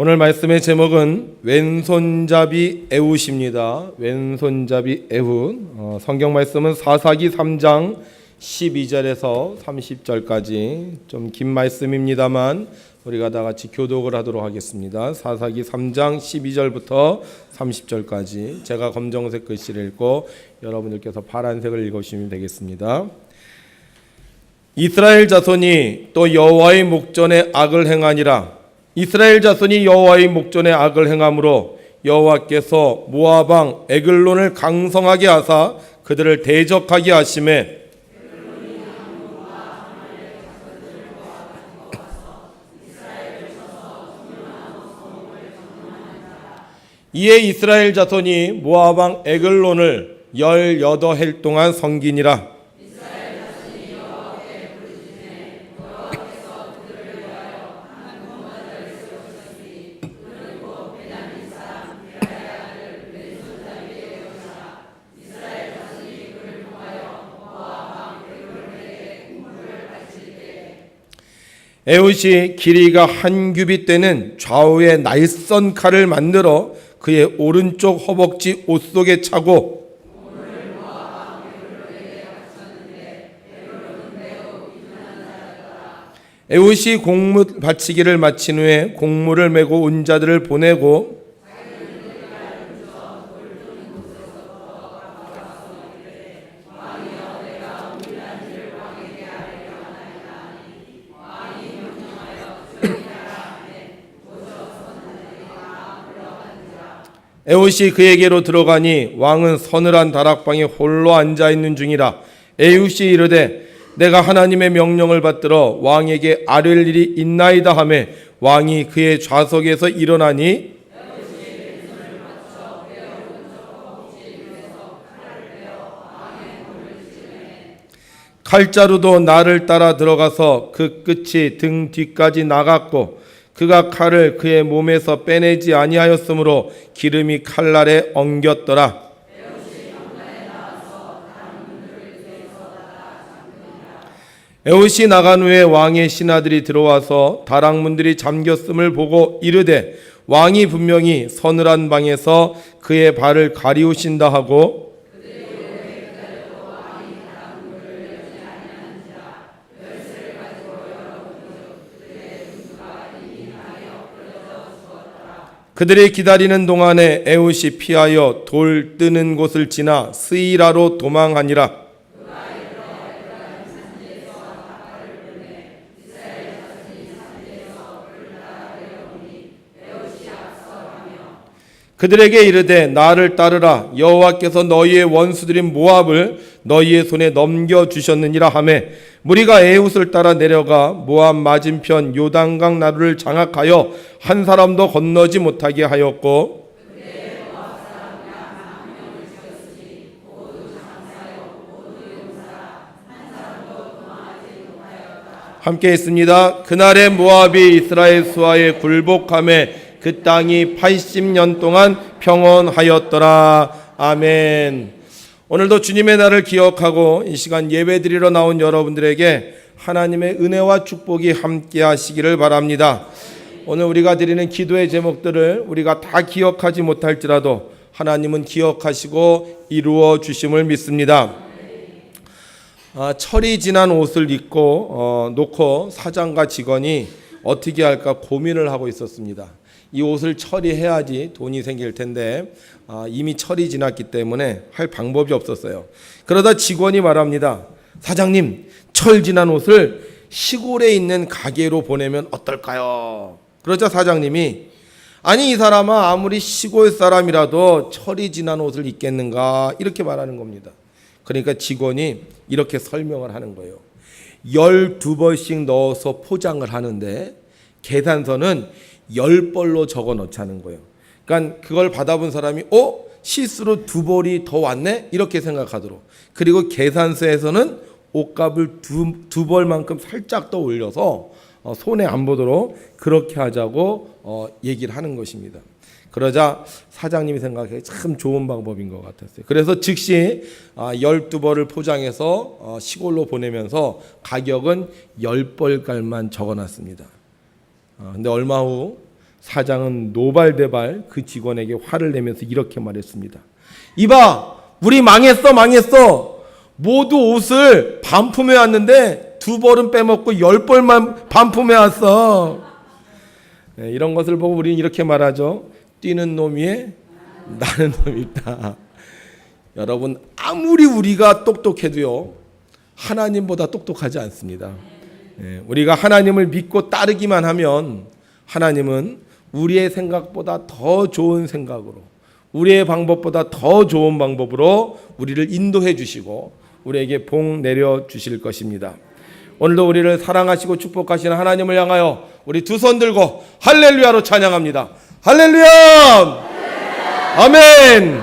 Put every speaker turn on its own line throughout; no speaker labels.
오늘 말씀의 제목은 왼손잡이 에훗입니다. 왼손잡이 에훗. 성경 말씀은 사사기 3장 12절에서 30절까지 좀 긴 말씀입니다만 우리가 다 같이 교독을 하도록 하겠습니다. 사사기 3장 12절부터 30절까지 제가 검정색 글씨를 읽고 여러분들께서 파란색을 읽으시면 되겠습니다. 이스라엘 자손이 또 여호와의 목전에 악을 행하니라. 이스라엘 자손이 여호와의 목전에 악을 행함으로 여호와께서 모압 왕 에글론을 강성하게 하사 그들을 대적하게 하시매 이에 이스라엘 자손이 모압 왕 에글론을 18해 동안 섬기니라. 에훗이 길이가 한 규빗 되는 좌우에 날선 칼을 만들어 그의 오른쪽 허벅지 옷 속에 차고 에훗이 공무 바치기를 마친 후에 공무를 메고 온 자들을 보내고 에훗이 그에게로 들어가니 왕은 서늘한 다락방에 홀로 앉아있는 중이라. 에훗이 이르되 내가 하나님의 명령을 받들어 왕에게 아뢰 일이 있나이다 하매 왕이 그의 좌석에서 일어나니 칼자루도 나를 따라 들어가서 그 끝이 등 뒤까지 나갔고 그가 칼을 그의 몸에서 빼내지 아니하였으므로 기름이 칼날에 엉겼더라. 에훗이 나간 후에 왕의 신하들이 들어와서 다락문들이 잠겼음을 보고 이르되 왕이 분명히 서늘한 방에서 그의 발을 가리우신다 하고 그들이 기다리는 동안에 에훗이 피하여 돌 뜨는 곳을 지나 스이라로 도망하니라. 그들에게 이르되 나를 따르라. 여호와께서 너희의 원수들인 모압을 너희의 손에 넘겨주셨느니라 하매 무리가 에훗을 따라 내려가 모압 맞은편 요단강 나루를 장악하여 한 사람도 건너지 못하게 하였고 함께 있습니다. 그날에 모압이 이스라엘 수하에 굴복하매 그 땅이 80년 동안 평온하였더라. 아멘. 오늘도 주님의 날을 기억하고 이 시간 예배드리러 나온 여러분들에게 하나님의 은혜와 축복이 함께 하시기를 바랍니다. 오늘 우리가 드리는 기도의 제목들을 우리가 다 기억하지 못할지라도 하나님은 기억하시고 이루어 주심을 믿습니다. 철이 지난 옷을 입고 놓고 사장과 직원이 어떻게 할까 고민을 하고 있었습니다. 이 옷을 처리해야지 돈이 생길 텐데 이미 철이 지났기 때문에 할 방법이 없었어요. 그러다 직원이 말합니다. 사장님, 철 지난 옷을 시골에 있는 가게로 보내면 어떨까요? 그러자 사장님이 아니 이 사람아 아무리 시골 사람이라도 철이 지난 옷을 입겠는가 이렇게 말하는 겁니다. 그러니까 직원이 이렇게 설명을 하는 거예요. 12벌씩 넣어서 포장을 하는데 계산서는 10벌로 적어 놓자는 거예요. 그러니까 그걸 받아본 사람이 실수로 2벌이 더 왔네? 이렇게 생각하도록. 그리고 계산서에서는 옷값을 두 벌만큼 살짝 더 올려서 손해 안 보도록 그렇게 하자고 얘기를 하는 것입니다. 그러자 사장님이 생각해 참 좋은 방법인 것 같았어요. 그래서 즉시 12벌을 포장해서 시골로 보내면서 가격은 10벌값만 적어놨습니다. 근데 얼마 후 사장은 노발대발 그 직원에게 화를 내면서 이렇게 말했습니다. 이봐, 우리 망했어. 모두 옷을 반품해 왔는데 2벌은 빼먹고 10벌만 반품해 왔어. 이런 것을 보고 우리는 이렇게 말하죠. 뛰는 놈 위에 나는 놈이 있다. 여러분, 아무리 우리가 똑똑해도요, 하나님보다 똑똑하지 않습니다. 우리가 하나님을 믿고 따르기만 하면 하나님은 우리의 생각보다 더 좋은 생각으로, 우리의 방법보다 더 좋은 방법으로 우리를 인도해 주시고 우리에게 복 내려 주실 것입니다. 오늘도 우리를 사랑하시고 축복하시는 하나님을 향하여 우리 두 손 들고 할렐루야로 찬양합니다. 할렐루야! 아멘!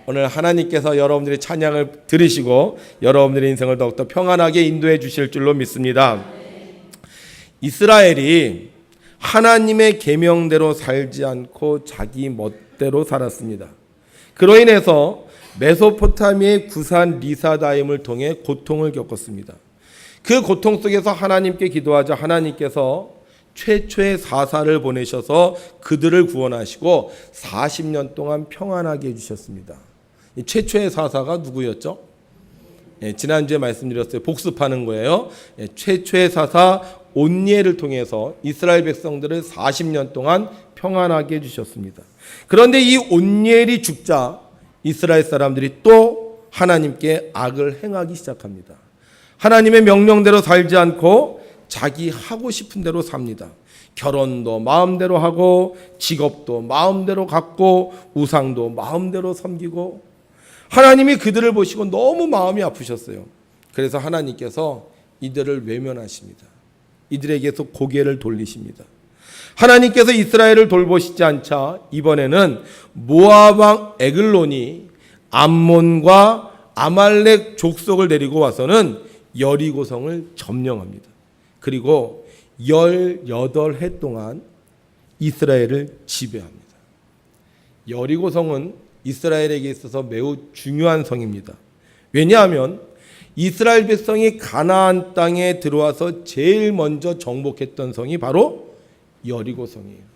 오늘 하나님께서 여러분들의 찬양을 들으시고 여러분들의 인생을 더욱더 평안하게 인도해 주실 줄로 믿습니다. 이스라엘이 하나님의 계명대로 살지 않고 자기 멋대로 살았습니다. 그로 인해서 메소포타미아의 구산 리사다임을 통해 고통을 겪었습니다. 그 고통 속에서 하나님께 기도하자 하나님께서 최초의 사사를 보내셔서 그들을 구원하시고 40년 동안 평안하게 해주셨습니다. 이 최초의 사사가 누구였죠? 지난주에 말씀드렸어요. 복습하는 거예요. 최초의 사사 온니엘을 통해서 이스라엘 백성들을 40년 동안 평안하게 해주셨습니다. 그런데 이 온니엘이 죽자 이스라엘 사람들이 또 하나님께 악을 행하기 시작합니다. 하나님의 명령대로 살지 않고 자기 하고 싶은 대로 삽니다. 결혼도 마음대로 하고 직업도 마음대로 갖고 우상도 마음대로 섬기고 하나님이 그들을 보시고 너무 마음이 아프셨어요. 그래서 하나님께서 이들을 외면하십니다. 이들에게서 고개를 돌리십니다. 하나님께서 이스라엘을 돌보시지 않자 이번에는 모압 왕 에글론이 암몬과 아말렉 족속을 데리고 와서는 여리고성을 점령합니다. 그리고 18해 동안 이스라엘을 지배합니다. 여리고성은 이스라엘에게 있어서 매우 중요한 성입니다. 왜냐하면 이스라엘 백성이 가나안 땅에 들어와서 제일 먼저 정복했던 성이 바로 여리고성이에요.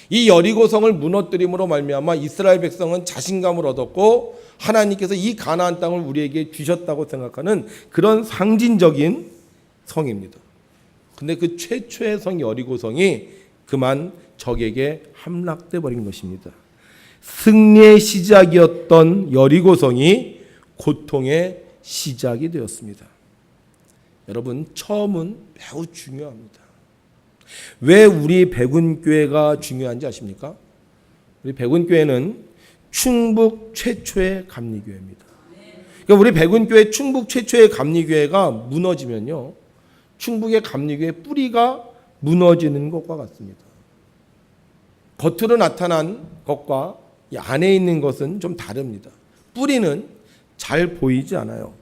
이 여리고성을 무너뜨림으로 말미암아 이스라엘 백성은 자신감을 얻었고 하나님께서 이 가나안 땅을 우리에게 주셨다고 생각하는 그런 상징적인 성입니다. 근데 그 최초의 성 여리고성이 그만 적에게 함락돼 버린 것입니다. 승리의 시작이었던 여리고성이 고통의 시작이 되었습니다. 여러분, 처음은 매우 중요합니다. 왜 우리 백운교회가 중요한지 아십니까? 우리 백운교회는 충북 최초의 감리교회입니다. 그러니까 우리 백운교회 충북 최초의 감리교회가 무너지면요, 충북의 감리교회 뿌리가 무너지는 것과 같습니다. 겉으로 나타난 것과 이 안에 있는 것은 좀 다릅니다. 뿌리는 잘 보이지 않아요.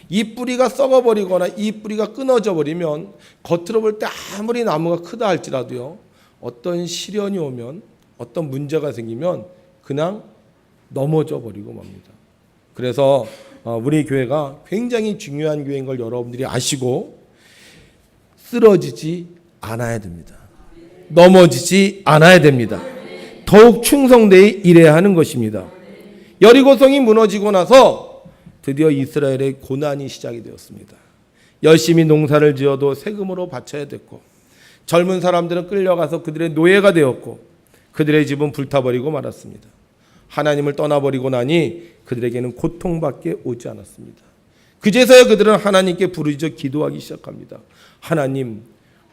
이 뿌리가 썩어버리거나 이 뿌리가 끊어져 버리면 겉으로 볼 때 아무리 나무가 크다 할지라도요, 어떤 시련이 오면 어떤 문제가 생기면 그냥 넘어져 버리고 맙니다. 그래서 우리 교회가 굉장히 중요한 교회인 걸 여러분들이 아시고 쓰러지지 않아야 됩니다. 넘어지지 않아야 됩니다. 더욱 충성되이 일해야 하는 것입니다. 여리고성이 무너지고 나서 드디어 이스라엘의 고난이 시작이 되었습니다. 열심히 농사를 지어도 세금으로 바쳐야 됐고, 젊은 사람들은 끌려가서 그들의 노예가 되었고, 그들의 집은 불타버리고 말았습니다. 하나님을 떠나버리고 나니 그들에게는 고통밖에 오지 않았습니다. 그제서야 그들은 하나님께 부르짖어 기도하기 시작합니다. 하나님,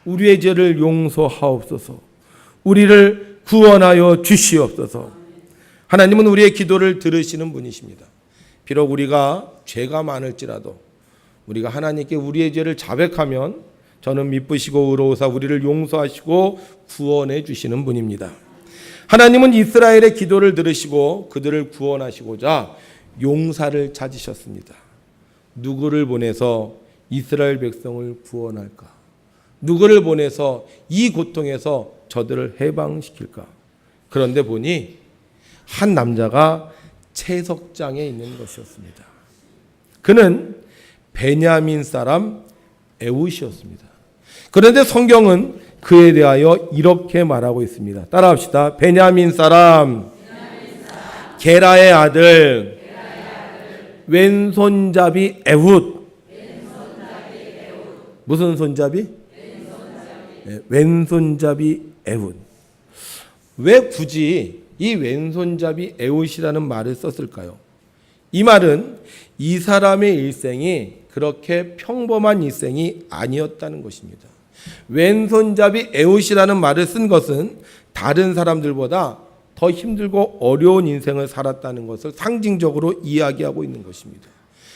우리의 죄를 용서하옵소서. 우리를 구원하여 주시옵소서. 하나님은 우리의 기도를 들으시는 분이십니다. 비록 우리가 죄가 많을지라도 우리가 하나님께 우리의 죄를 자백하면 저는 미쁘시고 의로우사 우리를 용서하시고 구원해 주시는 분입니다. 하나님은 이스라엘의 기도를 들으시고 그들을 구원하시고자 용사를 찾으셨습니다. 누구를 보내서 이스라엘 백성을 구원할까? 누구를 보내서 이 고통에서 저들을 해방시킬까? 그런데 보니 한 남자가 채석장에 있는 것이었습니다. 그는 베냐민 사람 에훗이었습니다. 그런데 성경은 그에 대하여 이렇게 말하고 있습니다. 따라합시다. 베냐민 사람, 게라의 아들, 왼손잡이 에훗. 무슨 손잡이? 왼손잡이 에훗. 왜 굳이 이 왼손잡이 에훗이라는 말을 썼을까요? 이 말은 이 사람의 일생이 그렇게 평범한 일생이 아니었다는 것입니다. 왼손잡이 에훗이라는 말을 쓴 것은 다른 사람들보다 더 힘들고 어려운 인생을 살았다는 것을 상징적으로 이야기하고 있는 것입니다.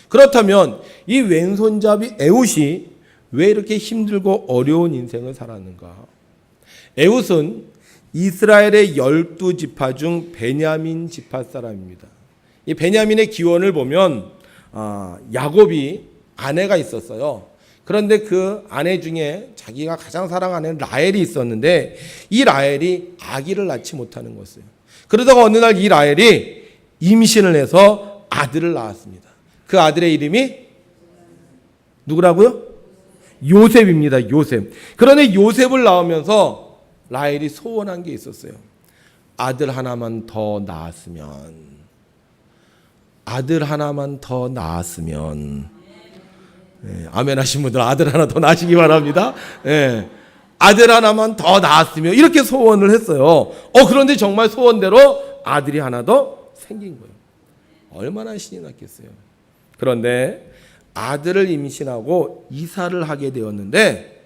그렇다면 이 왼손잡이 에훗이 왜 이렇게 힘들고 어려운 인생을 살았는가? 에훗은 이스라엘의 12지파 중 베냐민 지파 사람입니다. 이 베냐민의 기원을 보면 야곱이 아내가 있었어요. 그런데 그 아내 중에 자기가 가장 사랑하는 라헬이 있었는데 이 라헬이 아기를 낳지 못하는 것이에요. 그러다가 어느 날 이 라헬이 임신을 해서 아들을 낳았습니다. 그 아들의 이름이 누구라고요? 요셉입니다. 요셉. 그런데 요셉을 낳으면서 라헬이 소원한 게 있었어요. 아들 하나만 더 낳았으면. 아들 하나만 더 낳았으면. 네, 아멘 하신 분들 아들 하나 더 낳으시기 바랍니다. 네, 아들 하나만 더 낳았으면 이렇게 소원을 했어요. 그런데 정말 소원대로 아들이 하나 더 생긴 거예요. 얼마나 신이 났겠어요. 그런데 아들을 임신하고 이사를 하게 되었는데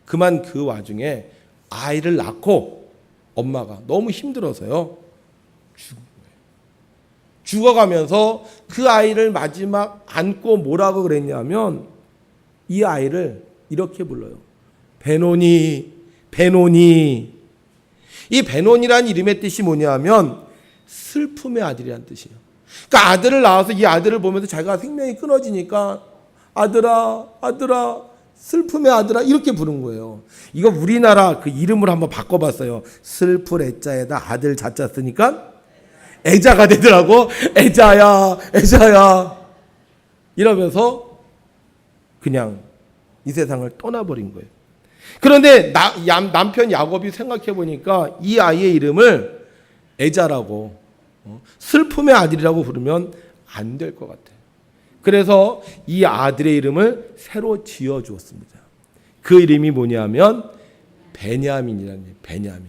그만 그 와중에 아이를 낳고 엄마가 너무 힘들어서요. 죽어가면서 그 아이를 마지막 안고 뭐라고 그랬냐면 이 아이를 이렇게 불러요. 베노니, 베노니. 이 베노니라는 이름의 뜻이 뭐냐면 슬픔의 아들이라는 뜻이에요. 그러니까 아들을 낳아서 이 아들을 보면서 자기가 생명이 끊어지니까 아들아, 아들아, 슬픔의 아들아 이렇게 부른 거예요. 이거 우리나라 그 이름을 한번 바꿔봤어요. 슬플 애자에다 아들 자자 쓰니까 애자가 되더라고. 애자야, 애자야 이러면서 그냥 이 세상을 떠나버린 거예요. 그런데 남편 야곱이 생각해 보니까 이 아이의 이름을 애자라고 슬픔의 아들이라고 부르면 안 될 것 같아요. 그래서 이 아들의 이름을 새로 지어 주었습니다. 그 이름이 뭐냐면 베냐민이라는 이름이에요. 베냐민.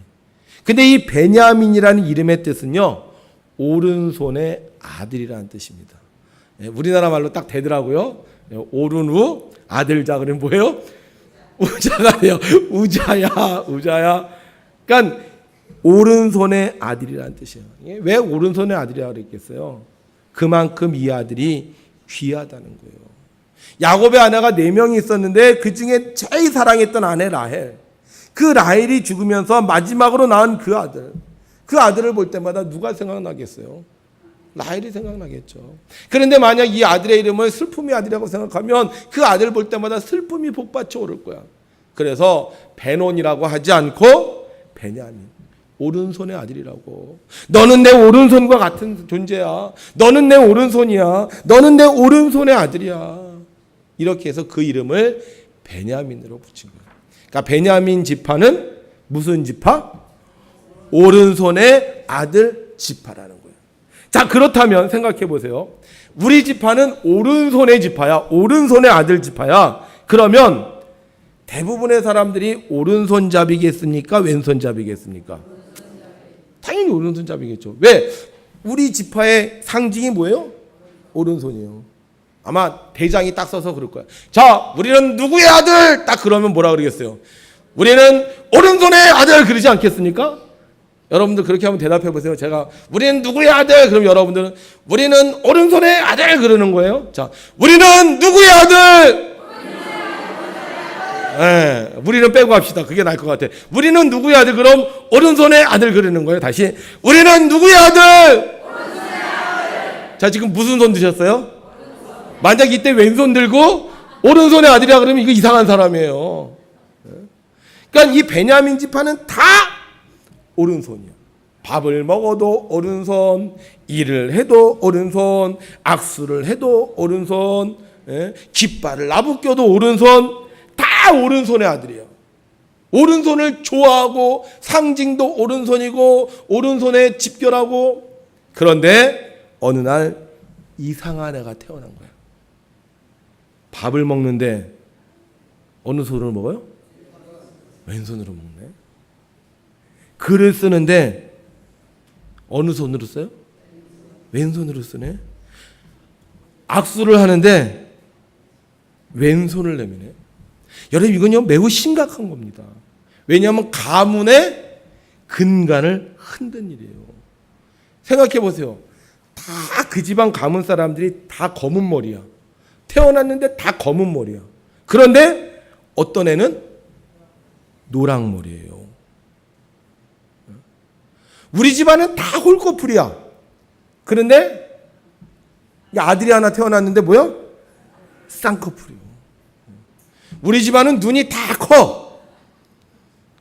근데 이 베냐민이라는 이름의 뜻은요. 오른손의 아들이라는 뜻입니다. 우리나라 말로 딱 되더라고요. 오른 후 아들자 그러면 뭐예요? 우자가 돼요. 우자야, 우자야. 그러니까 오른손의 아들이라는 뜻이에요. 왜 오른손의 아들이라고 그랬겠어요? 그만큼 이 아들이 귀하다는 거예요. 야곱의 아내가 4명이 있었는데 그 중에 제일 사랑했던 아내 라헬. 그 라헬이 죽으면서 마지막으로 낳은 그 아들. 그 아들을 볼 때마다 누가 생각나겠어요? 라헬이 생각나겠죠. 그런데 만약 이 아들의 이름을 슬픔의 아들이라고 생각하면 그 아들을 볼 때마다 슬픔이 복받쳐 오를 거야. 그래서 베논이라고 하지 않고 베냐민. 오른손의 아들이라고. 너는 내 오른손과 같은 존재야. 너는 내 오른손이야. 너는 내 오른손의 아들이야. 이렇게 해서 그 이름을 베냐민으로 붙인 거예요. 그러니까 베냐민 지파는 무슨 지파? 오른손의 아들 지파라는 거예요. 자, 그렇다면 생각해 보세요. 우리 지파는 오른손의 지파야. 오른손의 아들 지파야. 그러면 대부분의 사람들이 오른손잡이겠습니까? 왼손잡이겠습니까? 당연히 오른손잡이겠죠. 왜? 우리 지파의 상징이 뭐예요? 오른손이에요. 아마 대장이 딱 써서 그럴 거야. 자, 우리는 누구의 아들? 딱 그러면 뭐라 그러겠어요? 우리는 오른손의 아들 그러지 않겠습니까? 여러분들 그렇게 한번 대답해 보세요. 제가 우리는 누구의 아들? 그럼 여러분들은 우리는 오른손의 아들 그러는 거예요. 자, 우리는 누구의 아들? 네, 우리는 빼고 합시다. 그게 나을 것 같아. 우리는 누구의 아들? 그럼 오른손의 아들 그러는 거예요. 다시 우리는 누구의 아들? 오른손의 아들. 자, 지금 무슨 손 드셨어요? 오른손. 만약 이때 왼손 들고 오른손의 아들이라 그러면 이거 이상한 사람이에요. 그러니까 이 베냐민 지파는 다 오른손이야. 밥을 먹어도 오른손, 일을 해도 오른손, 악수를 해도 오른손, 깃발을 나부껴도 오른손, 다 오른손의 아들이에요. 오른손을 좋아하고 상징도 오른손이고 오른손에 집결하고, 그런데 어느 날 이상한 애가 태어난 거야. 밥을 먹는데 어느 손으로 먹어요? 왼손으로 먹네. 글을 쓰는데 어느 손으로 써요? 왼손으로 쓰네. 악수를 하는데 왼손을 내미네. 여러분, 이건요 매우 심각한 겁니다. 왜냐하면 가문의 근간을 흔든 일이에요. 생각해 보세요. 다 그 집안 가문 사람들이 다 검은 머리야. 태어났는데 다 검은 머리야. 그런데 어떤 애는 노랑 머리예요. 우리 집안은 다 홀꺼풀이야. 그런데 아들이 하나 태어났는데 뭐야? 쌍꺼풀이요. 우리 집안은 눈이 다 커.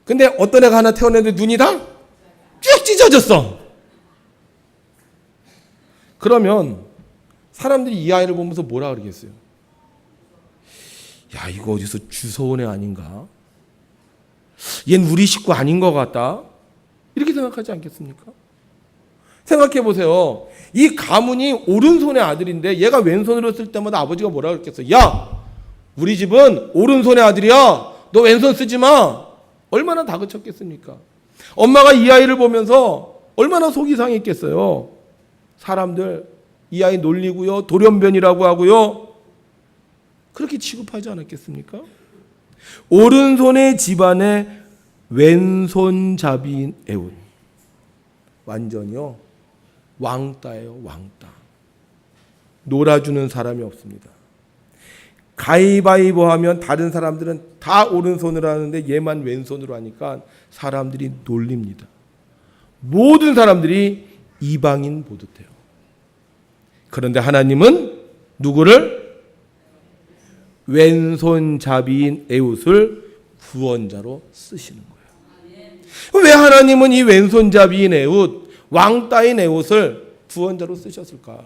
근데 어떤 애가 하나 태어났는데 눈이 다 쭉 찢어졌어. 그러면 사람들이 이 아이를 보면서 뭐라 그러겠어요? 야, 이거 어디서 주워온 애 아닌가? 얜 우리 식구 아닌 것 같다. 이렇게 생각하지 않겠습니까? 생각해 보세요. 이 가문이 오른손의 아들인데 얘가 왼손으로 쓸 때마다 아버지가 뭐라 그랬겠어요? 야, 우리 집은 오른손의 아들이야. 너 왼손 쓰지 마. 얼마나 다그쳤겠습니까? 엄마가 이 아이를 보면서 얼마나 속이 상했겠어요. 사람들 이 아이 놀리고요, 돌연변이라고 하고요, 그렇게 취급하지 않았겠습니까? 오른손의 집안의 왼손잡이인 에웃, 완전히요 왕따예요. 왕따. 놀아주는 사람이 없습니다. 가위바위보 하면 다른 사람들은 다 오른손으로 하는데 얘만 왼손으로 하니까 사람들이 놀립니다. 모든 사람들이 이방인 보듯해요. 그런데 하나님은 누구를? 왼손잡이인 에웃을 구원자로 쓰시는 거예요. 왜 하나님은 이 왼손잡이인 에웃, 왕따인 에웃을 구원자로 쓰셨을까?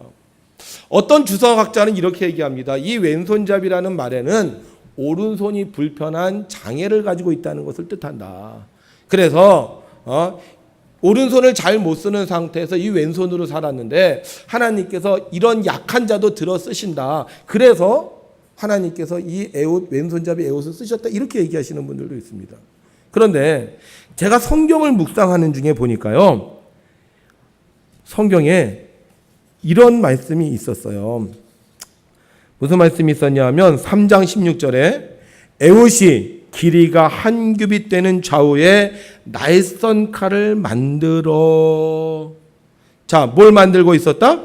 어떤 주석학자는 이렇게 얘기합니다. 이 왼손잡이라는 말에는 오른손이 불편한 장애를 가지고 있다는 것을 뜻한다. 그래서 오른손을 잘 못 쓰는 상태에서 이 왼손으로 살았는데 하나님께서 이런 약한 자도 들어 쓰신다. 그래서 하나님께서 이 에웃, 왼손잡이 에웃을 쓰셨다. 이렇게 얘기하시는 분들도 있습니다. 그런데 제가 성경을 묵상하는 중에 보니까요, 성경에 이런 말씀이 있었어요. 무슨 말씀이 있었냐 하면 3장 16절에 에웃이 길이가 한 규빗 되는 좌우에 날선 칼을 만들어. 자, 뭘 만들고 있었다?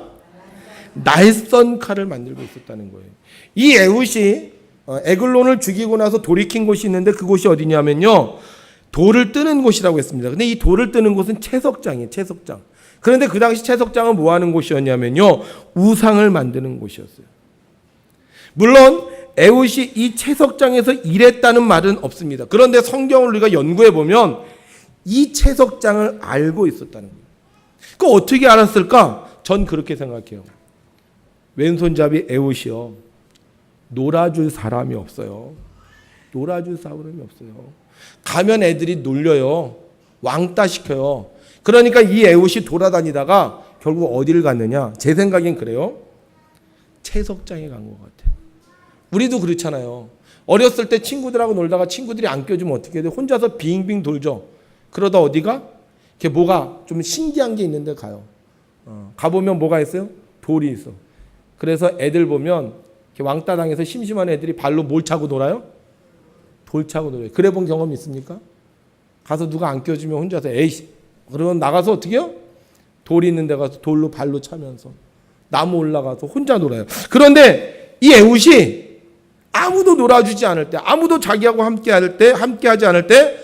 날선 칼을 만들고 있었다는 거예요. 이 에웃이 에글론을 죽이고 나서 돌이킨 곳이 있는데 그곳이 어디냐면요, 돌을 뜨는 곳이라고 했습니다. 근데 이 돌을 뜨는 곳은 채석장이에요. 채석장. 그런데 그 당시 채석장은 뭐 하는 곳이었냐면요, 우상을 만드는 곳이었어요. 물론 에웃이 이 채석장에서 일했다는 말은 없습니다. 그런데 성경을 우리가 연구해 보면 이 채석장을 알고 있었다는 거예요. 그 어떻게 알았을까? 전 그렇게 생각해요. 왼손잡이 에웃이요, 놀아줄 사람이 없어요. 놀아줄 사람이 없어요. 가면 애들이 놀려요. 왕따 시켜요. 그러니까 이 에웃이 돌아다니다가 결국 어디를 갔느냐? 제 생각엔 그래요. 채석장에 간 것 같아요. 우리도 그렇잖아요. 어렸을 때 친구들하고 놀다가 친구들이 안 껴주면 어떻게 해야 돼? 혼자서 빙빙 돌죠. 그러다 어디가? 이렇게 뭐가 좀 신기한 게 있는데 가요. 가보면 뭐가 있어요? 돌이 있어. 그래서 애들 보면 이렇게 왕따 당해서 심심한 애들이 발로 뭘 차고 놀아요? 돌 차고 놀아요. 그래 본 경험 있습니까? 가서 누가 안 껴주면 혼자서 에이씨, 그러면 나가서 어떻게 해요? 돌이 있는 데 가서 돌로 발로 차면서 나무 올라가서 혼자 놀아요. 그런데 이 에웃이 아무도 놀아주지 않을 때, 아무도 자기하고 함께하지 않을 때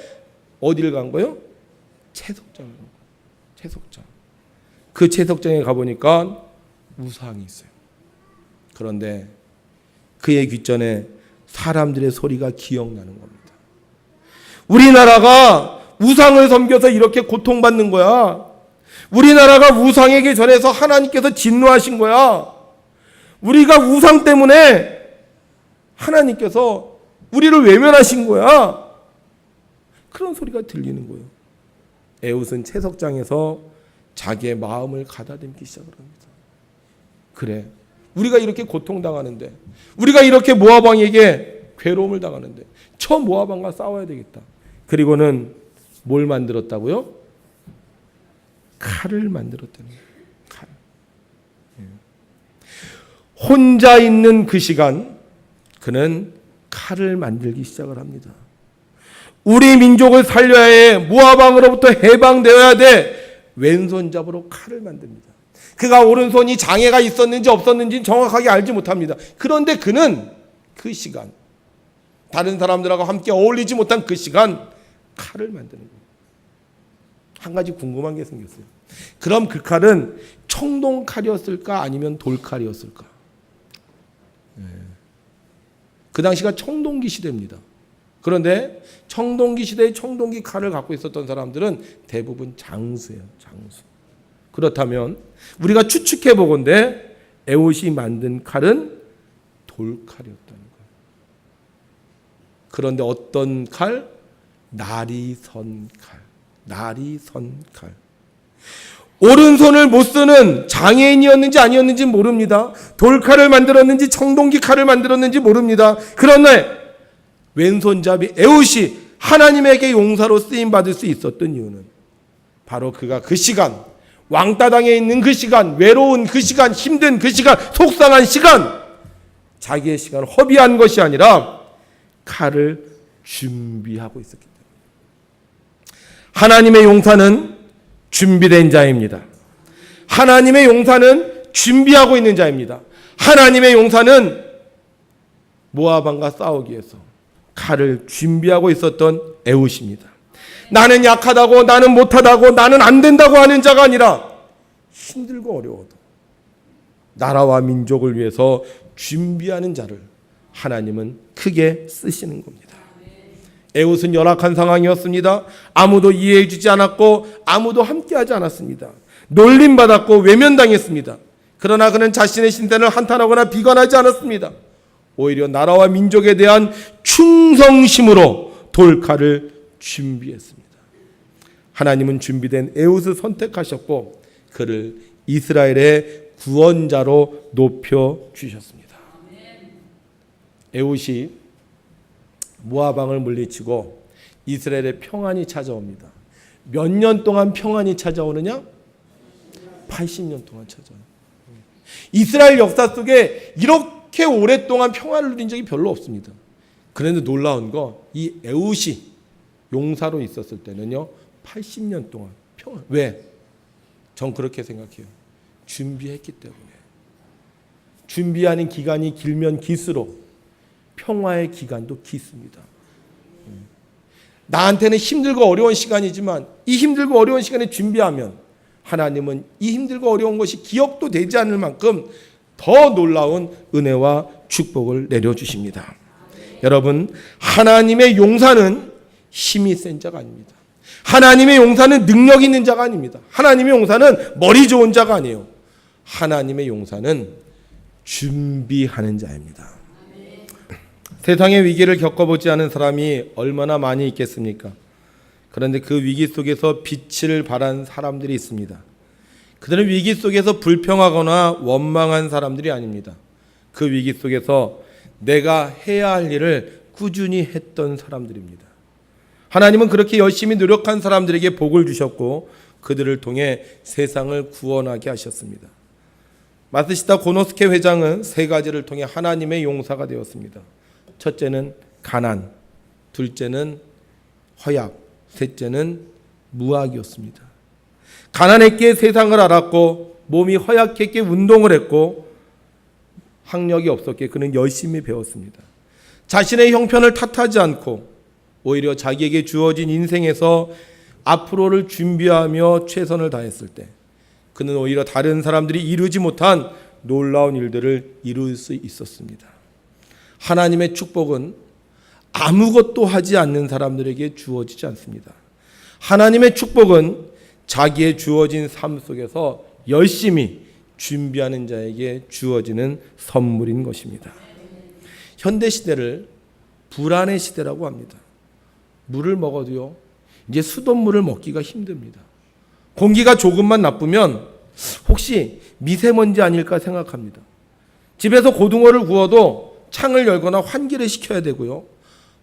어디를 간 거예요? 채석장을 간 거예요. 채석장. 그 채석장에 가보니까 우상이 있어요. 그런데 그의 귓전에 사람들의 소리가 기억나는 겁니다. 우리나라가 우상을 섬겨서 이렇게 고통받는 거야. 우리나라가 우상에게 절해서 하나님께서 진노하신 거야. 우리가 우상 때문에 하나님께서 우리를 외면하신 거야. 그런 소리가 들리는 거예요. 에훗은 채석장에서 자기의 마음을 가다듬기 시작을 합니다. 그래, 우리가 이렇게 고통당하는데, 우리가 이렇게 모압 왕에게 괴로움을 당하는데 저 모압 왕과 싸워야 되겠다. 그리고는 뭘 만들었다고요? 칼을 만들었다는 거예요. 칼. 혼자 있는 그 시간 그는 칼을 만들기 시작을 합니다. 우리 민족을 살려야 해. 모압 왕으로부터 해방되어야 돼. 왼손잡으로 칼을 만듭니다. 그가 오른손이 장애가 있었는지 없었는지 정확하게 알지 못합니다. 그런데 그는 그 시간, 다른 사람들하고 함께 어울리지 못한 그 시간 칼을 만드는 거예요. 한 가지 궁금한 게 생겼어요. 그럼 그 칼은 청동칼이었을까 아니면 돌칼이었을까? 그 당시가 청동기 시대입니다. 그런데 청동기 시대의 청동기 칼을 갖고 있었던 사람들은 대부분 장수예요. 장수. 그렇다면 우리가 추측해 보건대 에훗이 만든 칼은 돌칼이었다는 거예요. 그런데 어떤 칼? 나리선 칼. 나리선 칼. 오른손을 못 쓰는 장애인이었는지 아니었는지 모릅니다. 돌칼을 만들었는지 청동기 칼을 만들었는지 모릅니다. 그러나 왼손잡이 에훗이 하나님에게 용사로 쓰임받을 수 있었던 이유는 바로 그가 그 시간, 왕따 당해 있는 그 시간, 외로운 그 시간, 힘든 그 시간, 속상한 시간, 자기의 시간을 허비한 것이 아니라 칼을 준비하고 있었기 때문에. 하나님의 용사는 준비된 자입니다. 하나님의 용사는 준비하고 있는 자입니다. 하나님의 용사는 모압 왕과 싸우기 위해서 칼을 준비하고 있었던 에훗입니다. 나는 약하다고, 나는 못하다고, 나는 안 된다고 하는 자가 아니라 힘들고 어려워도 나라와 민족을 위해서 준비하는 자를 하나님은 크게 쓰시는 겁니다. 에훗은 열악한 상황이었습니다. 아무도 이해해 주지 않았고 아무도 함께하지 않았습니다. 놀림받았고 외면당했습니다. 그러나 그는 자신의 신세를 한탄하거나 비관하지 않았습니다. 오히려 나라와 민족에 대한 충성심으로 돌칼을 준비했습니다. 하나님은 준비된 에훗을 선택하셨고 그를 이스라엘의 구원자로 높여주셨습니다. 에훗이 모압 왕을 물리치고 이스라엘의 평안이 찾아옵니다. 몇 년 동안 평안이 찾아오느냐? 80년 동안 찾아와요. 이스라엘 역사 속에 이렇게 오랫동안 평안을 누린 적이 별로 없습니다. 그런데 놀라운 거, 이 에훗이 용사로 있었을 때는요 80년 동안 평안. 왜? 전 그렇게 생각해요. 준비했기 때문에. 준비하는 기간이 길면 길수록 평화의 기간도 깊습니다. 나한테는 힘들고 어려운 시간이지만 이 힘들고 어려운 시간에 준비하면 하나님은 이 힘들고 어려운 것이 기억도 되지 않을 만큼 더 놀라운 은혜와 축복을 내려주십니다. 여러분, 하나님의 용사는 힘이 센 자가 아닙니다. 하나님의 용사는 능력 있는 자가 아닙니다. 하나님의 용사는 머리 좋은 자가 아니에요. 하나님의 용사는 준비하는 자입니다. 세상의 위기를 겪어보지 않은 사람이 얼마나 많이 있겠습니까? 그런데 그 위기 속에서 빛을 발한 사람들이 있습니다. 그들은 위기 속에서 불평하거나 원망한 사람들이 아닙니다. 그 위기 속에서 내가 해야 할 일을 꾸준히 했던 사람들입니다. 하나님은 그렇게 열심히 노력한 사람들에게 복을 주셨고 그들을 통해 세상을 구원하게 하셨습니다. 마스시타 고노스케 회장은 세 가지를 통해 하나님의 용사가 되었습니다. 첫째는 가난, 둘째는 허약, 셋째는 무학이었습니다. 가난했기에 세상을 알았고 몸이 허약했기에 운동을 했고 학력이 없었기에 그는 열심히 배웠습니다. 자신의 형편을 탓하지 않고 오히려 자기에게 주어진 인생에서 앞으로를 준비하며 최선을 다했을 때 그는 오히려 다른 사람들이 이루지 못한 놀라운 일들을 이룰 수 있었습니다. 하나님의 축복은 아무것도 하지 않는 사람들에게 주어지지 않습니다. 하나님의 축복은 자기의 주어진 삶 속에서 열심히 준비하는 자에게 주어지는 선물인 것입니다. 현대 시대를 불안의 시대라고 합니다. 물을 먹어도요 이제 수돗물을 먹기가 힘듭니다. 공기가 조금만 나쁘면 혹시 미세먼지 아닐까 생각합니다. 집에서 고등어를 구워도 창을 열거나 환기를 시켜야 되고요.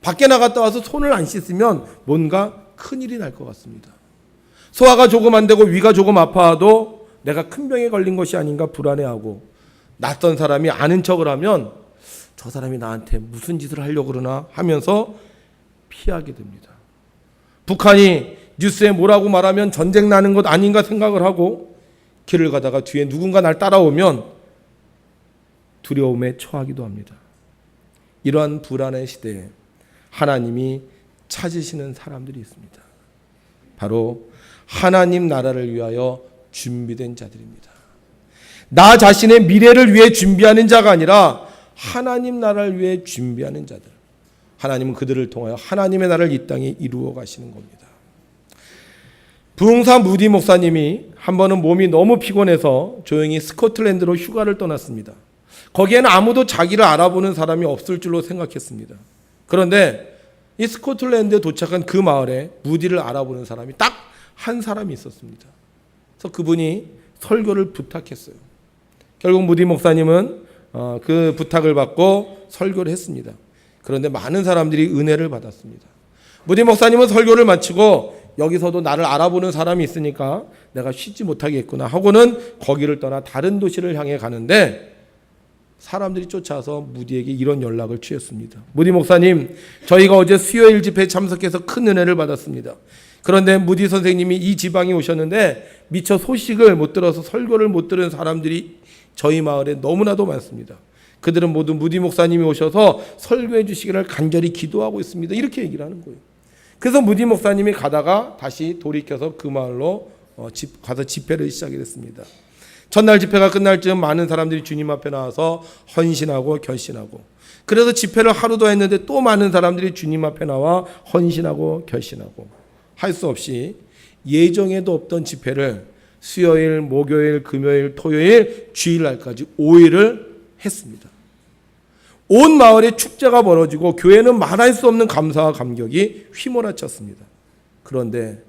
밖에 나갔다 와서 손을 안 씻으면 뭔가 큰일이 날 것 같습니다. 소화가 조금 안 되고 위가 조금 아파도 내가 큰 병에 걸린 것이 아닌가 불안해하고, 낯선 사람이 아는 척을 하면 저 사람이 나한테 무슨 짓을 하려고 그러나 하면서 피하게 됩니다. 북한이 뉴스에 뭐라고 말하면 전쟁 나는 것 아닌가 생각을 하고, 길을 가다가 뒤에 누군가 날 따라오면 두려움에 처하기도 합니다. 이러한 불안의 시대에 하나님이 찾으시는 사람들이 있습니다. 바로 하나님 나라를 위하여 준비된 자들입니다. 나 자신의 미래를 위해 준비하는 자가 아니라 하나님 나라를 위해 준비하는 자들. 하나님은 그들을 통하여 하나님의 나라를 이 땅에 이루어 가시는 겁니다. 부흥사 무디 목사님이 한 번은 몸이 너무 피곤해서 조용히 스코틀랜드로 휴가를 떠났습니다. 거기에는 아무도 자기를 알아보는 사람이 없을 줄로 생각했습니다. 그런데 이 스코틀랜드에 도착한 그 마을에 무디를 알아보는 사람이 딱 한 사람이 있었습니다. 그래서 그분이 설교를 부탁했어요. 결국 무디 목사님은 그 부탁을 받고 설교를 했습니다. 그런데 많은 사람들이 은혜를 받았습니다. 무디 목사님은 설교를 마치고 여기서도 나를 알아보는 사람이 있으니까 내가 쉬지 못하겠구나 하고는 거기를 떠나 다른 도시를 향해 가는데, 사람들이 쫓아와서 무디에게 이런 연락을 취했습니다. 무디 목사님, 저희가 어제 수요일 집회에 참석해서 큰 은혜를 받았습니다. 그런데 무디 선생님이 이 지방에 오셨는데 미처 소식을 못 들어서 설교를 못 들은 사람들이 저희 마을에 너무나도 많습니다. 그들은 모두 무디 목사님이 오셔서 설교해 주시기를 간절히 기도하고 있습니다. 이렇게 얘기를 하는 거예요. 그래서 무디 목사님이 가다가 다시 돌이켜서 그 마을로 가서 집회를 시작을 했습니다. 첫날 집회가 끝날 즈음 많은 사람들이 주님 앞에 나와서 헌신하고 결신하고, 그래서 집회를 하루 더 했는데 또 많은 사람들이 주님 앞에 나와 헌신하고 결신하고, 할 수 없이 예정에도 없던 집회를 수요일, 목요일, 금요일, 토요일, 주일날까지 5일을 했습니다. 온 마을에 축제가 벌어지고 교회는 말할 수 없는 감사와 감격이 휘몰아쳤습니다. 그런데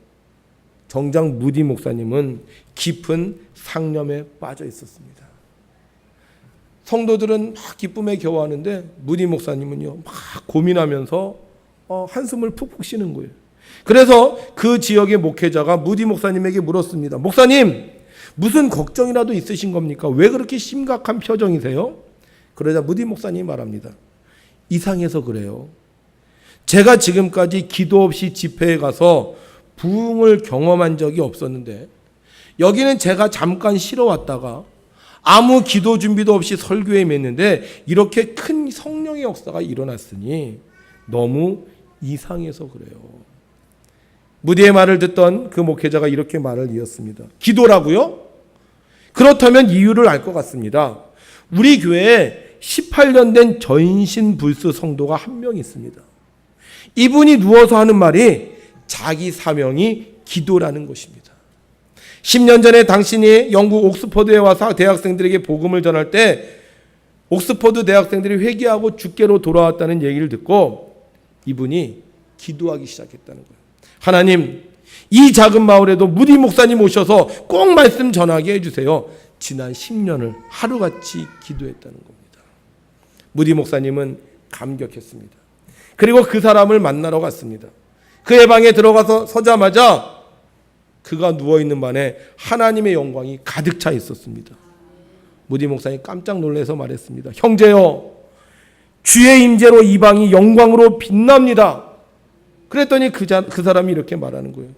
정작 무디 목사님은 깊은 상념에 빠져 있었습니다. 성도들은 막 기쁨에 겨워하는데 무디 목사님은요, 막 고민하면서 한숨을 푹푹 쉬는 거예요. 그래서 그 지역의 목회자가 무디 목사님에게 물었습니다. 목사님, 무슨 걱정이라도 있으신 겁니까? 왜 그렇게 심각한 표정이세요? 그러자 무디 목사님이 말합니다. 이상해서 그래요. 제가 지금까지 기도 없이 집회에 가서 부흥을 경험한 적이 없었는데, 여기는 제가 잠깐 쉬러 왔다가 아무 기도 준비도 없이 설교에 맺는데 이렇게 큰 성령의 역사가 일어났으니 너무 이상해서 그래요. 무디의 말을 듣던 그 목회자가 이렇게 말을 이었습니다. 기도라고요? 그렇다면 이유를 알 것 같습니다. 우리 교회에 18년 된 전신불수 성도가 한 명 있습니다. 이분이 누워서 하는 말이 자기 사명이 기도라는 것입니다. 10년 전에 당신이 영국 옥스퍼드에 와서 대학생들에게 복음을 전할 때 옥스퍼드 대학생들이 회개하고 주께로 돌아왔다는 얘기를 듣고 이분이 기도하기 시작했다는 거예요. 하나님, 이 작은 마을에도 무디 목사님 오셔서 꼭 말씀 전하게 해주세요. 지난 10년을 하루같이 기도했다는 겁니다. 무디 목사님은 감격했습니다. 그리고 그 사람을 만나러 갔습니다. 그의 방에 들어가서 서자마자 그가 누워있는 방에 하나님의 영광이 가득 차 있었습니다. 무디 목사님이 깜짝 놀라서 말했습니다. 형제여, 주의 임재로 이 방이 영광으로 빛납니다. 그랬더니 그 사람이 이렇게 말하는 거예요.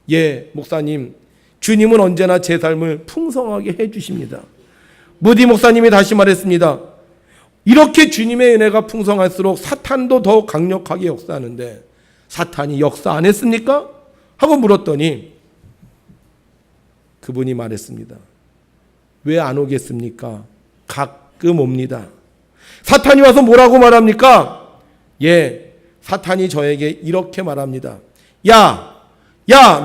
예, 목사님, 주님은 언제나 제 삶을 풍성하게 해주십니다. 무디 목사님이 다시 말했습니다. 이렇게 주님의 은혜가 풍성할수록 사탄도 더 강력하게 역사하는데 사탄이 역사 안 했습니까? 하고 물었더니 그분이 말했습니다. 왜 안 오겠습니까? 가끔 옵니다. 사탄이 와서 뭐라고 말합니까? 예, 사탄이 저에게 이렇게 말합니다. 야,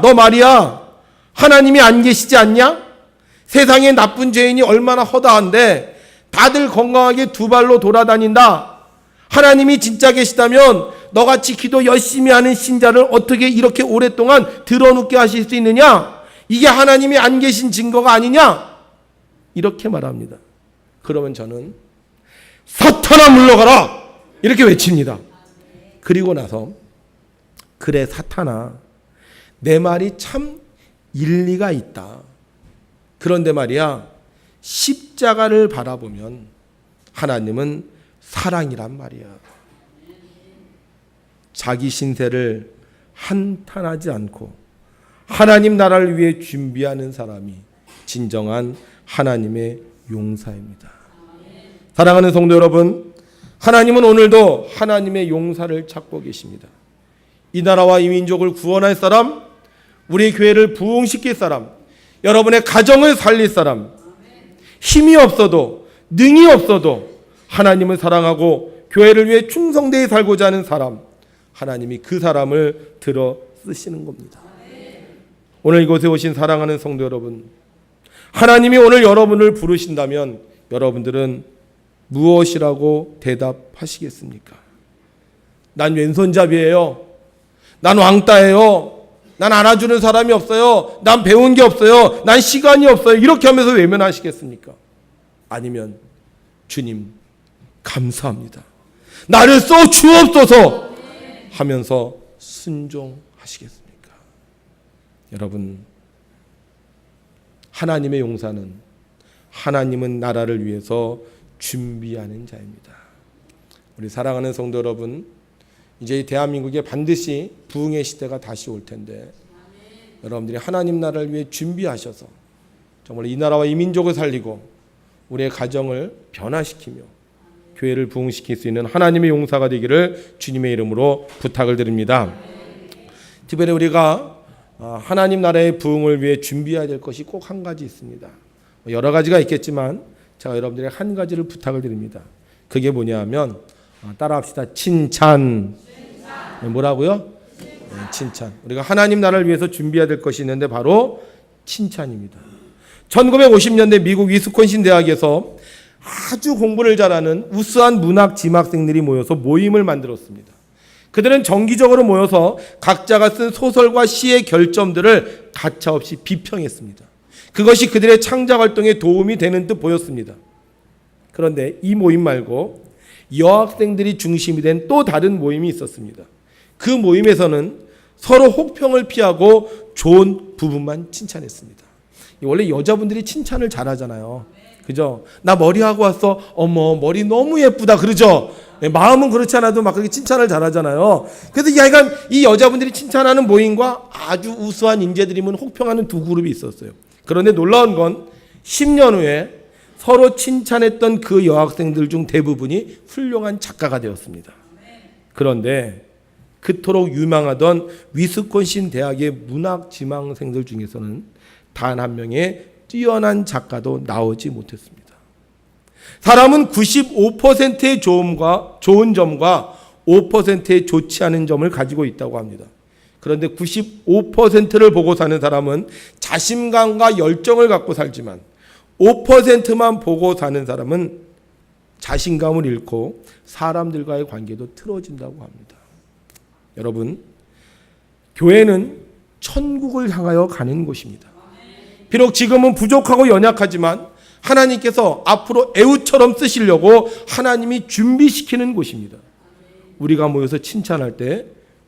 너 말이야, 하나님이 안 계시지 않냐? 세상에 나쁜 죄인이 얼마나 허다한데 다들 건강하게 두 발로 돌아다닌다. 하나님이 진짜 계시다면 너같이 기도 열심히 하는 신자를 어떻게 이렇게 오랫동안 드러눕게 하실 수 있느냐? 이게 하나님이 안 계신 증거가 아니냐? 이렇게 말합니다. 그러면 저는 사탄아 물러가라! 이렇게 외칩니다. 그리고 나서 그래 사탄아, 내 말이 참 일리가 있다. 그런데 말이야, 십자가를 바라보면 하나님은 사랑이란 말이야. 자기 신세를 한탄하지 않고 하나님 나라를 위해 준비하는 사람이 진정한 하나님의 용사입니다. 사랑하는 성도 여러분, 하나님은 오늘도 하나님의 용사를 찾고 계십니다. 이 나라와 이 민족을 구원할 사람, 우리 교회를 부흥시킬 사람, 여러분의 가정을 살릴 사람, 힘이 없어도 능이 없어도 하나님을 사랑하고 교회를 위해 충성되게 살고자 하는 사람, 하나님이 그 사람을 들어 쓰시는 겁니다. 오늘 이곳에 오신 사랑하는 성도 여러분, 하나님이 오늘 여러분을 부르신다면 여러분들은 무엇이라고 대답하시겠습니까? 난 왼손잡이에요. 난 왕따예요. 난 알아주는 사람이 없어요. 난 배운 게 없어요. 난 시간이 없어요. 이렇게 하면서 외면하시겠습니까? 아니면 주님 감사합니다. 나를 써 주옵소서 하면서 순종하시겠습니까? 여러분, 하나님의 용사는 하나님은 나라를 위해서 준비하는 자입니다. 우리 사랑하는 성도 여러분, 이제 이 대한민국에 반드시 부흥의 시대가 다시 올 텐데 여러분들이 하나님 나라를 위해 준비하셔서 정말 이 나라와 이 민족을 살리고 우리의 가정을 변화시키며 교회를 부흥시킬 수 있는 하나님의 용사가 되기를 주님의 이름으로 부탁을 드립니다. 특별히 우리가 하나님 나라의 부흥을 위해 준비해야 될 것이 꼭 한 가지 있습니다. 여러 가지가 있겠지만 제가 여러분들에게 한 가지를 부탁을 드립니다. 그게 뭐냐 하면 따라합시다. 칭찬. 뭐라고요? 칭찬. 우리가 하나님 나라를 위해서 준비해야 될 것이 있는데 바로 칭찬입니다. 1950년대 미국 위스콘신 대학에서 아주 공부를 잘하는 우수한 문학 지망생들이 모여서 모임을 만들었습니다. 그들은 정기적으로 모여서 각자가 쓴 소설과 시의 결점들을 가차없이 비평했습니다. 그것이 그들의 창작 활동에 도움이 되는 듯 보였습니다. 그런데 이 모임 말고 여학생들이 중심이 된 또 다른 모임이 있었습니다. 그 모임에서는 서로 혹평을 피하고 좋은 부분만 칭찬했습니다. 원래 여자분들이 칭찬을 잘하잖아요. 그죠? 나 머리하고 왔어. 어머, 머리 너무 예쁘다. 그러죠? 마음은 그렇지 않아도 막 그렇게 칭찬을 잘하잖아요. 그래서 이 여자분들이 칭찬하는 모임과 아주 우수한 인재들이면 혹평하는 두 그룹이 있었어요. 그런데 놀라운 건 10년 후에 서로 칭찬했던 그 여학생들 중 대부분이 훌륭한 작가가 되었습니다. 그런데 그토록 유명하던 위스콘신 대학의 문학 지망생들 중에서는 단 한 명의 뛰어난 작가도 나오지 못했습니다. 사람은 95%의 좋은 점과 5%의 좋지 않은 점을 가지고 있다고 합니다. 그런데 95%를 보고 사는 사람은 자신감과 열정을 갖고 살지만 5%만 보고 사는 사람은 자신감을 잃고 사람들과의 관계도 틀어진다고 합니다. 여러분, 교회는 천국을 향하여 가는 곳입니다. 비록 지금은 부족하고 연약하지만 하나님께서 앞으로 애우처럼 쓰시려고 하나님이 준비시키는 곳입니다. 우리가 모여서 칭찬할 때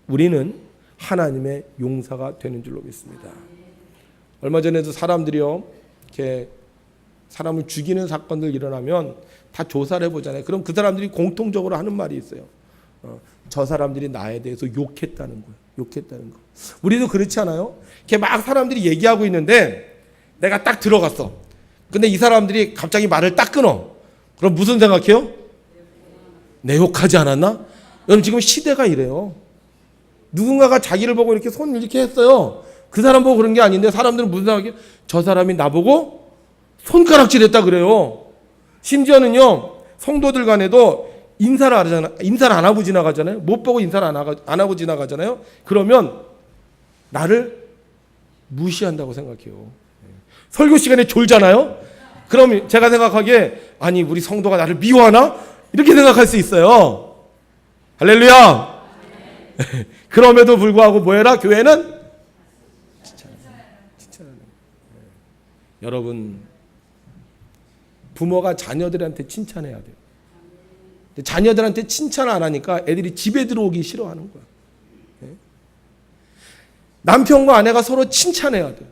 우리는 하나님의 용사가 되는 줄로 믿습니다. 얼마 전에도 사람들이요, 이렇게 사람을 죽이는 사건들 일어나면 다 조사를 해보잖아요. 그럼 그 사람들이 공통적으로 하는 말이 있어요. 저 사람들이 나에 대해서 욕했다는 거예요. 욕했다는 거. 우리도 그렇지 않아요? 이렇게 막 사람들이 얘기하고 있는데 내가 딱 들어갔어. 근데 이 사람들이 갑자기 말을 딱 끊어. 그럼 무슨 생각해요? 내 욕하지 않았나? 여러분, 지금 시대가 이래요. 누군가가 자기를 보고 이렇게 손 이렇게 했어요. 그 사람 보고 그런 게 아닌데 사람들은 무슨 생각이에요? 저 사람이 나보고 손가락질 했다 그래요. 심지어는요, 성도들 간에도 인사를 안 하고 지나가잖아요. 못 보고 인사를 안 하고 지나가잖아요. 그러면 나를 무시한다고 생각해요. 설교 시간에 졸잖아요. 그럼 제가 생각하기에 아니 우리 성도가 나를 미워하나? 이렇게 생각할 수 있어요. 할렐루야. 그럼에도 불구하고 뭐해라? 교회는 칭찬하는. 여러분, 부모가 자녀들한테 칭찬해야 돼요. 근데 자녀들한테 칭찬 안 하니까 애들이 집에 들어오기 싫어하는 거야. 남편과 아내가 서로 칭찬해야 돼요.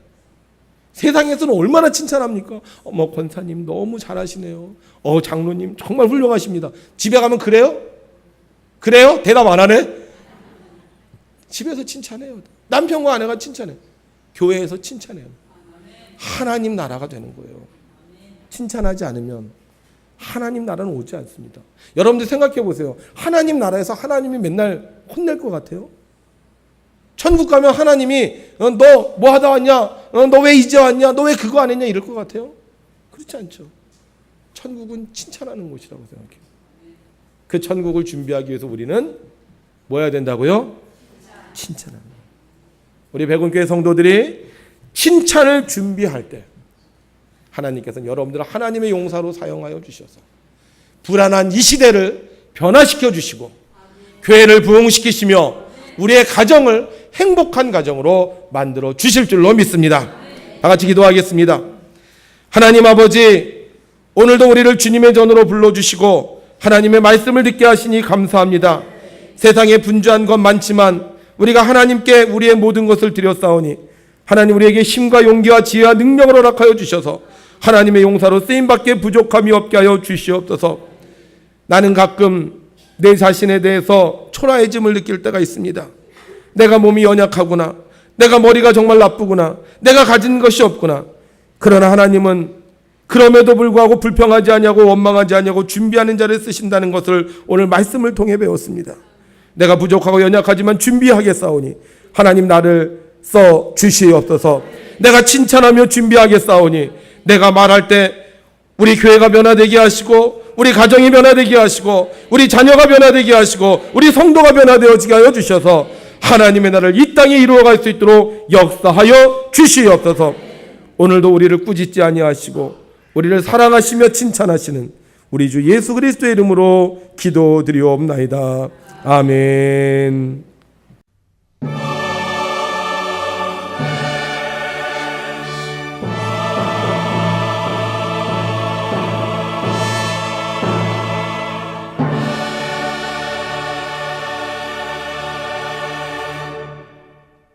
세상에서는 얼마나 칭찬합니까? 어머, 권사님 너무 잘하시네요. 장로님 정말 훌륭하십니다. 집에 가면 그래요? 그래요? 대답 안 하네? 집에서 칭찬해요. 남편과 아내가 칭찬해요. 교회에서 칭찬해요. 하나님 나라가 되는 거예요. 칭찬하지 않으면 하나님 나라는 오지 않습니다. 여러분들 생각해 보세요. 하나님 나라에서 하나님이 맨날 혼낼 것 같아요? 천국 가면 하나님이 너 뭐 하다 왔냐? 너 왜 이제 왔냐? 너 왜 그거 안 했냐? 이럴 것 같아요? 그렇지 않죠. 천국은 칭찬하는 곳이라고 생각해요. 그 천국을 준비하기 위해서 우리는 뭐 해야 된다고요? 칭찬하는 거예요. 우리 백운교회 성도들이 칭찬을 준비할 때 하나님께서는 여러분들을 하나님의 용사로 사용하여 주셔서 불안한 이 시대를 변화시켜 주시고 교회를 부흥시키시며 우리의 가정을 행복한 가정으로 만들어 주실 줄로 믿습니다. 다 같이 기도하겠습니다. 하나님 아버지, 오늘도 우리를 주님의 전으로 불러주시고 하나님의 말씀을 듣게 하시니 감사합니다. 세상에 분주한 것 많지만 우리가 하나님께 우리의 모든 것을 드렸사오니 하나님 우리에게 힘과 용기와 지혜와 능력을 허락하여 주셔서 하나님의 용사로 쓰임밖에 부족함이 없게 하여 주시옵소서. 나는 가끔 내 자신에 대해서 초라해짐을 느낄 때가 있습니다. 내가 몸이 연약하구나. 내가 머리가 정말 나쁘구나. 내가 가진 것이 없구나. 그러나 하나님은 그럼에도 불구하고 불평하지 아니하고 원망하지 아니하고 준비하는 자를 쓰신다는 것을 오늘 말씀을 통해 배웠습니다. 내가 부족하고 연약하지만 준비하겠사오니 하나님 나를 써 주시옵소서. 내가 칭찬하며 준비하겠사오니 내가 말할 때 우리 교회가 변화되게 하시고 우리 가정이 변화되게 하시고 우리 자녀가 변화되게 하시고 우리 성도가 변화되어지게 하여 주셔서 하나님의 나라를 이 땅에 이루어갈 수 있도록 역사하여 주시옵소서. 오늘도 우리를 꾸짖지 아니하시고 우리를 사랑하시며 칭찬하시는 우리 주 예수 그리스도의 이름으로 기도드리옵나이다. 아멘.